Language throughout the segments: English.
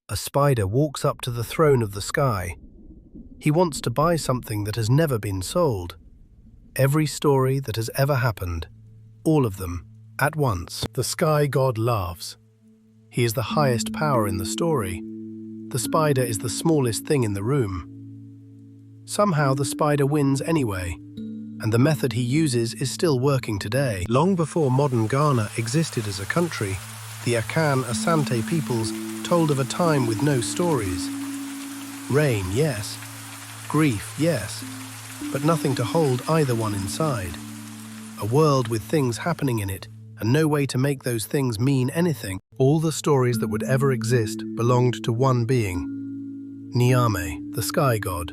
A spider walks up to the throne of the sky. He wants to buy something that has never been sold. Every story that has ever happened, all of them, at once. The sky god laughs. He is the highest power in the story. The spider is the smallest thing in the room. Somehow the spider wins anyway, and the method he uses is still working today. Long before modern Ghana existed as a country, the Akan Asante peoples told of a time with no stories. Rain, yes. Grief, yes. But nothing to hold either one inside. A world with things happening in it, and no way to make those things mean anything. All the stories that would ever exist belonged to one being, Nyame, the sky god.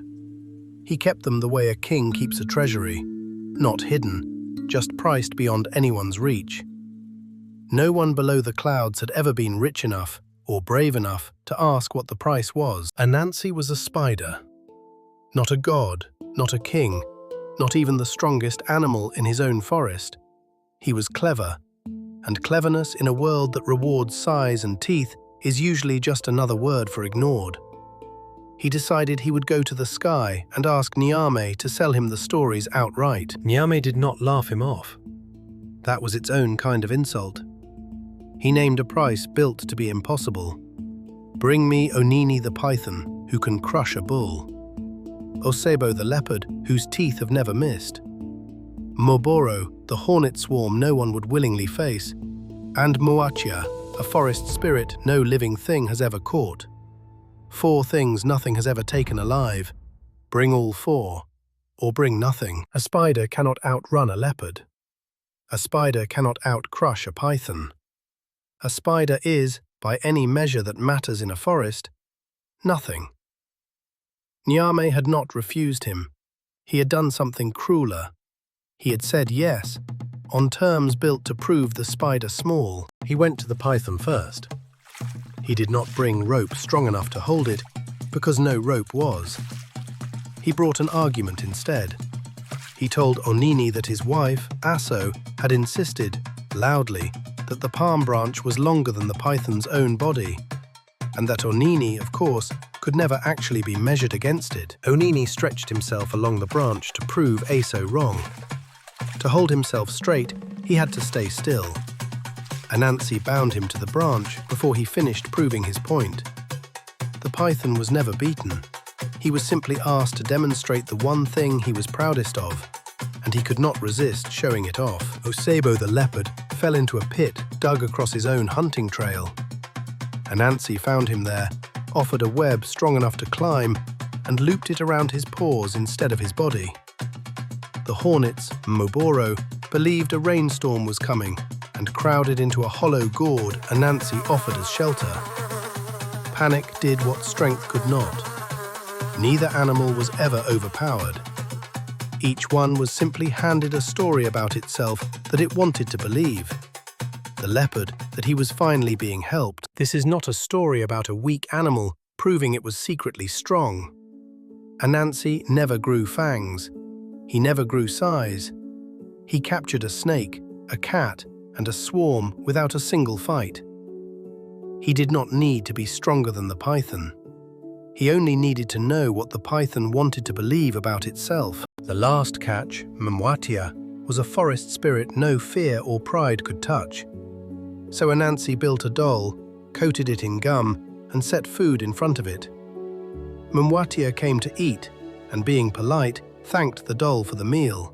He kept them the way a king keeps a treasury, not hidden, just priced beyond anyone's reach. No one below the clouds had ever been rich enough or brave enough to ask what the price was. Anansi was a spider. Not a god, not a king, not even the strongest animal in his own forest. He was clever, and cleverness in a world that rewards size and teeth is usually just another word for ignored. He decided he would go to the sky and ask Nyame to sell him the stories outright. Nyame did not laugh him off. That was its own kind of insult. He named a price built to be impossible. Bring me Onini the python, who can crush a bull. Osebo the leopard, whose teeth have never missed. Mmoatia, the hornet swarm no one would willingly face. And Mmoatia, a forest spirit no living thing has ever caught. 4 things nothing has ever taken alive. Bring all 4, or bring nothing. A spider cannot outrun a leopard. A spider cannot outcrush a python. A spider is, by any measure that matters in a forest, nothing. Nyame had not refused him. He had done something crueler. He had said yes, on terms built to prove the spider small. He went to the python first. He did not bring rope strong enough to hold it, because no rope was. He brought an argument instead. He told Onini that his wife, Aso, had insisted, loudly, that the palm branch was longer than the python's own body, and that Onini, of course, could never actually be measured against it. Onini stretched himself along the branch to prove Aso wrong. To hold himself straight, he had to stay still. Anansi bound him to the branch before he finished proving his point. The python was never beaten. He was simply asked to demonstrate the one thing he was proudest of, and he could not resist showing it off. Osebo the leopard fell into a pit dug across his own hunting trail. Anansi found him there, offered a web strong enough to climb, and looped it around his paws instead of his body. The hornets, Mmoatia, believed a rainstorm was coming and crowded into a hollow gourd Anansi offered as shelter. Panic did what strength could not. Neither animal was ever overpowered. Each one was simply handed a story about itself that it wanted to believe. The leopard, that he was finally being helped. This is not a story about a weak animal proving it was secretly strong. Anansi never grew fangs. He never grew size. He captured a snake, a cat, and a swarm without a single fight. He did not need to be stronger than the python. He only needed to know what the python wanted to believe about itself. The last catch, Mmoatia, was a forest spirit no fear or pride could touch. So Anansi built a doll, coated it in gum, and set food in front of it. Mmoatia came to eat, and being polite, thanked the doll for the meal.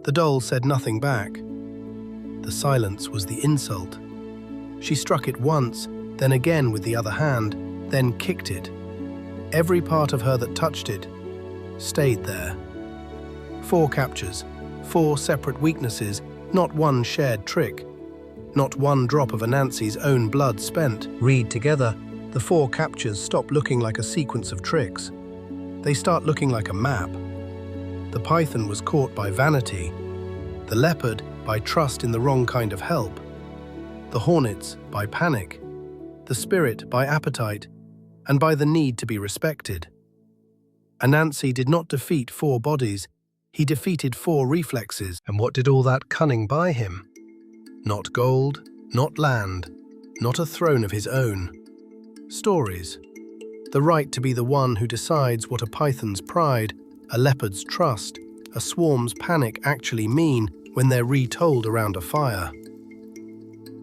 The doll said nothing back. The silence was the insult. She struck it once, then again with the other hand, then kicked it. Every part of her that touched it stayed there. 4 captures, 4 separate weaknesses, not one shared trick. Not one drop of Anansi's own blood spent. Read together, the 4 captures stop looking like a sequence of tricks. They start looking like a map. The python was caught by vanity. The leopard by trust in the wrong kind of help. The hornets by panic. The spirit by appetite, and by the need to be respected. Anansi did not defeat 4 bodies, he defeated 4 reflexes. And what did all that cunning buy him? Not gold, not land, not a throne of his own. Stories. The right to be the one who decides what a python's pride, a leopard's trust, a swarm's panic actually mean when they're retold around a fire.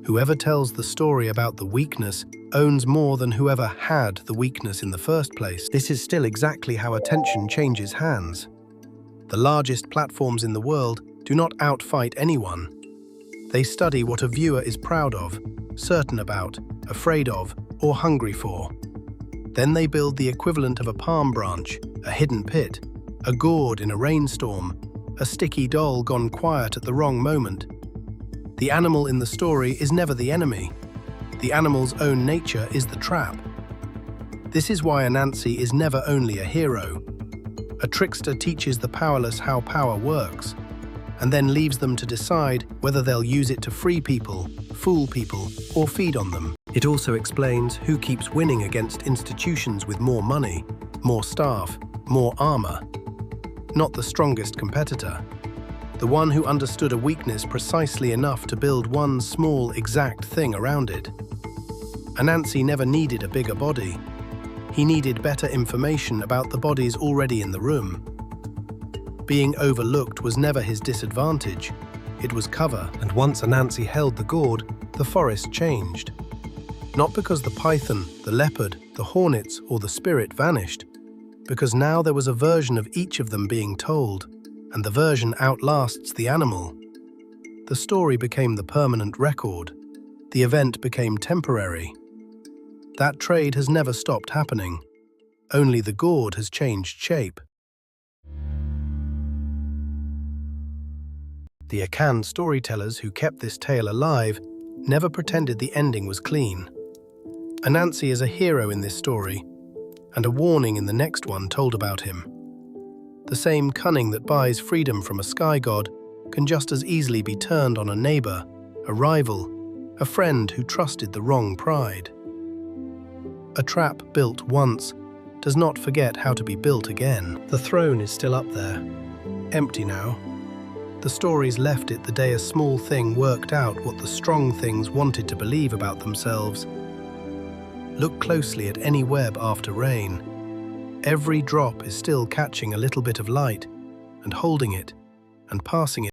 Whoever tells the story about the weakness owns more than whoever had the weakness in the first place. This is still exactly how attention changes hands. The largest platforms in the world do not outfight anyone. They study what a viewer is proud of, certain about, afraid of, or hungry for. Then they build the equivalent of a palm branch, a hidden pit, a gourd in a rainstorm, a sticky doll gone quiet at the wrong moment. The animal in the story is never the enemy. The animal's own nature is the trap. This is why Anansi is never only a hero. A trickster teaches the powerless how power works, and then leaves them to decide whether they'll use it to free people, fool people, or feed on them. It also explains who keeps winning against institutions with more money, more staff, more armor. Not the strongest competitor. The one who understood a weakness precisely enough to build one small, exact thing around it. Anansi never needed a bigger body. He needed better information about the bodies already in the room. Being overlooked was never his disadvantage. It was cover, and once Anansi held the gourd, the forest changed. Not because the python, the leopard, the hornets, or the spirit vanished, because now there was a version of each of them being told, and the version outlasts the animal. The story became the permanent record. The event became temporary. That trade has never stopped happening. Only the gourd has changed shape. The Akan storytellers who kept this tale alive never pretended the ending was clean. Anansi is a hero in this story, and a warning in the next one told about him. The same cunning that buys freedom from a sky god can just as easily be turned on a neighbor, a rival, a friend who trusted the wrong pride. A trap built once does not forget how to be built again. The throne is still up there, empty now. The stories left it the day a small thing worked out what the strong things wanted to believe about themselves. Look closely at any web after rain. Every drop is still catching a little bit of light and holding it and passing it